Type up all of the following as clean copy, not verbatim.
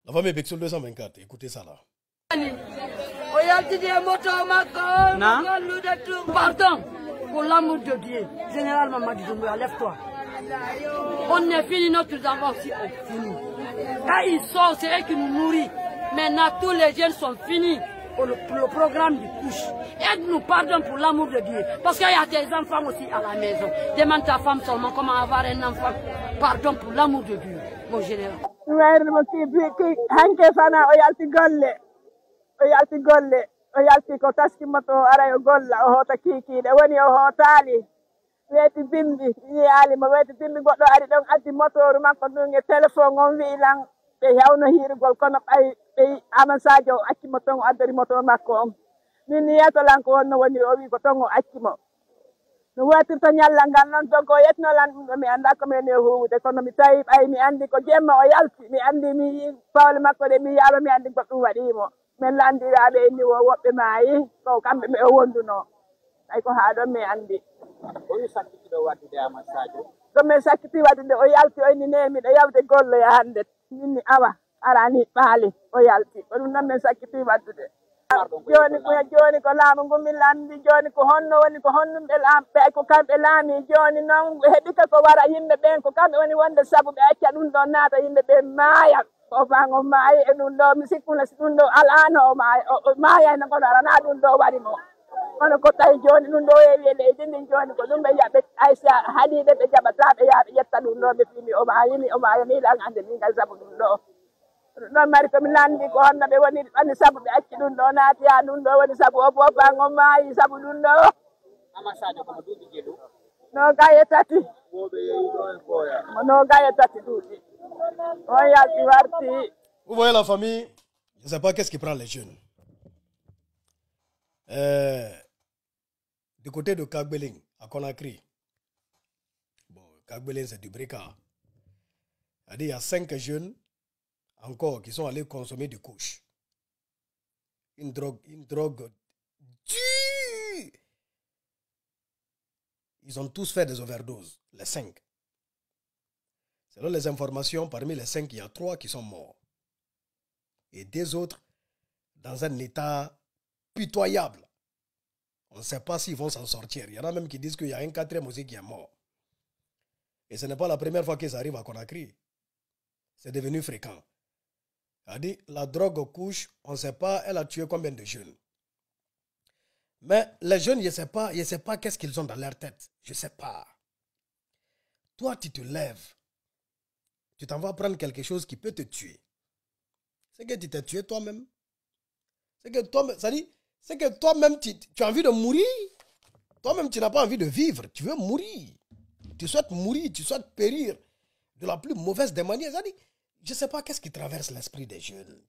La famille Bexol 224, écoutez ça là. Pardon, pour l'amour de Dieu. Général Mamadi Doumbouya, lève-toi. On est fini, notre enfants aussi ont fini. Quand ils sortent, c'est eux qui nous nourrissent. Maintenant, tous les jeunes sont finis pour le programme du couche. Aide-nous, pardon pour l'amour de Dieu. Parce qu'il y a des enfants aussi à la maison. Demande ta femme seulement comment avoir un enfant. Pardon pour l'amour de Dieu, mon général. o yalti ko taskimoto ara yo golla o hoota kiikiiɗe woni o hootaali weeti bindi yiyaalimo weeti bindi goɗɗo ari ɗon addi motoru makko ɗum e téléphone on wi lan ɓe hewno hiirugol kono ɓe Aman Sadio o accimo ton o addori moto makko on min ni yetolanko wonno woni o wi ko ton o accimo no watirta ñallal ngal noon donc o yetnolan ɗum ɗo mi annda ko men e huwude kono mi tawi ɓay mi anndi ko jemma o yalti mi anndi mi yi pawle makko ɗe mi yiyaama mi anndi goɗɗum waɗimo min landiraɓe inni o woɓɓe maayi ko kamɓe ɓe o wonduno ay ko haa ɗon mi anndi oyi sakkitiɗo waddude Aman Sadio ɗum min sakkiti waddude o yalti o inni nemiɗo yawde golloya hannde minni awa arani ɓaali o yalti ko ɗum noon min sakkiti waddude joni ko laamu ngu min landi joni ko honno woni ko honnumɓe ɓe ko kamɓe laami joni noon heɓika ko wara yimɓe ɓen ko kamɓe woni wonde sabu ɓe acca ɗum ɗo naata yimɓe ɓe maaya o fan o maayi e ɗum ɗo mi sikkuna si ɗum ɗo alano o maayayno kono arana ɗum ɗo waɗimo kono ko tawi joni ɗum ɗo heewi e leydi ndin joni ko ɗum ɓe yaɓe aysa haaɗiɓe ɓe jaɓata ɓe yaha ɓe ƴetta ɗum ɗo ɓe fimi o maayani lan ande min gal sabu ɗum ɗo ɗon mari komi landi ko honno ɓe woni ɓanni sabu ɓe acci ɗum ɗo naati ha ɗum ɗo woni sabu o fofan o maayi sabu ɗum ɗo Aman Sadio kono duuɓi jeeɗu no gaye tati no gaye tati duuɓi on yalti warti. Vous voyez la famille, je ne sais pas qu'est-ce qui prend les jeunes. Du côté de Kagbeling, à Conakry, bon, Kagbeling c'est du Brika. Il y a 5 jeunes encore qui sont allés consommer du couche. Une drogue dure. Ils ont tous fait des overdoses, les 5. Selon les informations, parmi les 5, il y a 3 qui sont morts. Et 2 autres dans un état pitoyable. On ne sait pas s'ils vont s'en sortir. Il y en a même qui disent qu'il y a un 4e aussi qui est mort. Et ce n'est pas la première fois que ça arrive à Conakry. C'est devenu fréquent. C'est-à-dire, la drogue couche, on ne sait pas, elle a tué combien de jeunes. Mais les jeunes, je ne sais pas qu'est-ce qu'ils ont dans leur tête. Je ne sais pas. Toi, tu te lèves. Tu t'en vas prendre quelque chose qui peut te tuer. C'est que tu t'es tué toi-même. C'est que toi-même, tu as envie de mourir. Toi-même, tu n'as pas envie de vivre. Tu veux mourir. Tu souhaites mourir, tu souhaites périr de la plus mauvaise des manières. C'est-à-dire, je ne sais pas qu'est-ce qui traverse l'esprit des jeunes.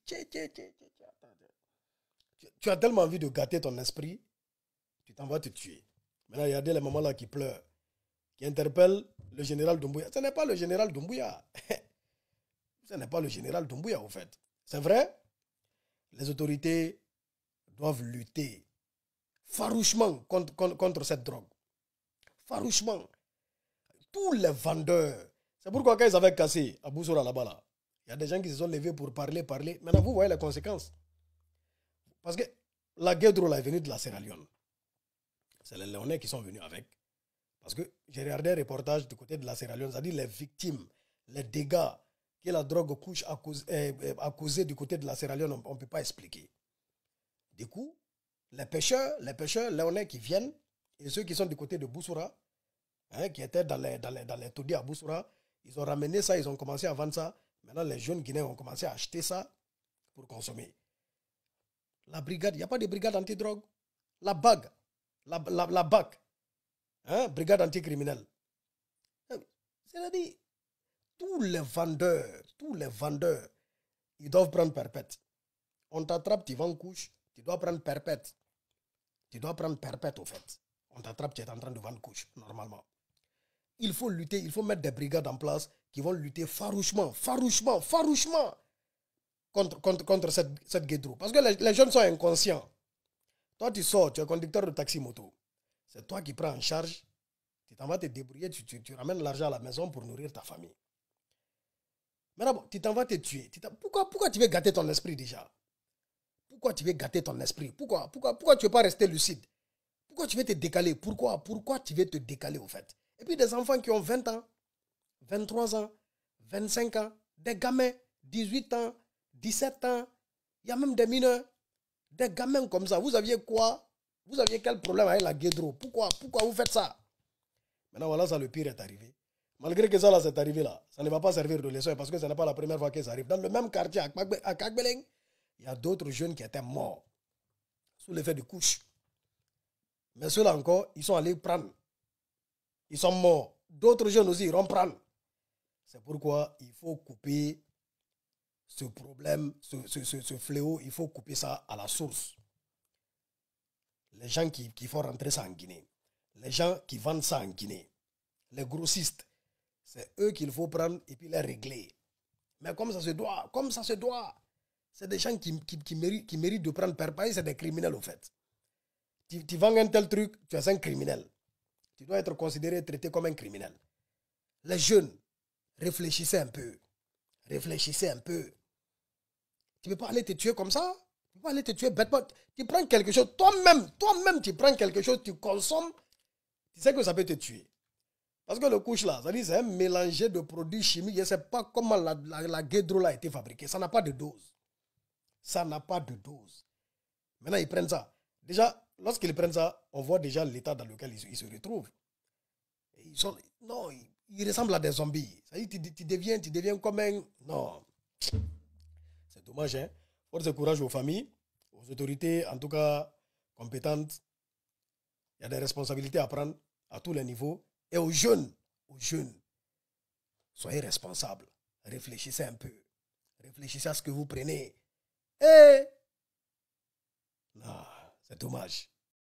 Tu as tellement envie de gâter ton esprit, tu t'en vas te tuer. Maintenant, il y a des mamans-là qui pleurent, qui interpellent le général Doumbouya. Ce n'est pas le général Doumbouya. Ce n'est pas le général Doumbouya, au fait. C'est vrai, les autorités doivent lutter farouchement contre cette drogue. Farouchement. Tous les vendeurs. C'est pourquoi quand ils avaient cassé à Boussoura là-bas, là, il y a des gens qui se sont levés pour parler. Maintenant, vous voyez les conséquences. Parce que la Guédro est venue de la Sierra Leone. C'est les Léonais qui sont venus avec. Parce que j'ai regardé un reportage du côté de la Sierra Leone, c'est-à-dire les victimes, les dégâts que la drogue couche a causé du côté de la Sierra Leone, on ne peut pas expliquer. Du coup, les pêcheurs léonais qui viennent, et ceux qui sont du côté de Boussoura, hein, qui étaient dans les taudis à Boussoura, ils ont ramené ça, ils ont commencé à vendre ça. Maintenant, les jeunes Guinéens ont commencé à acheter ça pour consommer. La brigade, il n'y a pas de brigade anti-drogue. La BAG, la BAC, hein, brigade anticriminelle. C'est-à-dire, tous les vendeurs, ils doivent prendre perpète. On t'attrape, tu vends couche, tu dois prendre perpète. Tu dois prendre perpète au fait. On t'attrape, tu es en train de vendre couche, normalement. Il faut lutter, il faut mettre des brigades en place qui vont lutter farouchement contre cette guédro. Parce que les jeunes sont inconscients. Toi, tu sors, tu es conducteur de taxi-moto. C'est toi qui prends en charge. Tu t'en vas te débrouiller, tu ramènes l'argent à la maison pour nourrir ta famille. Maintenant, tu t'en vas te tuer. Pourquoi tu veux gâter ton esprit déjà? Pourquoi tu veux gâter ton esprit? Pourquoi tu ne veux pas rester lucide? Pourquoi tu veux te décaler? Pourquoi tu veux te décaler au fait? Et puis des enfants qui ont 20 ans, 23 ans, 25 ans, des gamins, 18 ans, 17 ans, il y a même des mineurs, des gamins comme ça. Vous aviez quoi? Vous aviez quel problème avec la guédro? Pourquoi vous faites ça? Maintenant, voilà, ça, le pire est arrivé. Malgré que ça, là, c'est arrivé là, ça ne va pas servir de leçon parce que ce n'est pas la première fois que ça arrive. Dans le même quartier, à Kagbeleng, il y a d'autres jeunes qui étaient morts sous l'effet de couche. Mais ceux-là encore, ils sont allés prendre. Ils sont morts. D'autres jeunes aussi iront prendre. C'est pourquoi il faut couper ce problème, ce fléau, il faut couper ça à la source. Les gens qui font rentrer ça en Guinée, les gens qui vendent ça en Guinée, les grossistes, c'est eux qu'il faut prendre et puis les régler. Mais comme ça se doit, c'est des gens qui méritent de prendre per pays, c'est des criminels au fait. Tu vends un tel truc, tu es un criminel. Tu dois être considéré, traité comme un criminel. Les jeunes, réfléchissez un peu. Réfléchissez un peu. Tu ne peux pas aller te tuer comme ça. Tu ne peux pas aller te tuer bêtement. Tu prends quelque chose, toi-même, tu prends quelque chose, tu consommes, tu sais que ça peut te tuer. Parce que le couche là, c'est un mélange de produits chimiques. Je ne sais pas comment la guédro a été fabriquée. Ça n'a pas de dose. Ça n'a pas de dose. Maintenant, ils prennent ça. Déjà, lorsqu'ils prennent ça, on voit déjà l'état dans lequel ils se retrouvent. Ils ressemblent à des zombies. Ça dit, tu deviens comme un... Non. C'est dommage, hein. Force et courage aux familles, aux autorités, en tout cas compétentes. Il y a des responsabilités à prendre à tous les niveaux. Et aux jeunes, soyez responsables. Réfléchissez un peu. Réfléchissez à ce que vous prenez. Non, c'est dommage.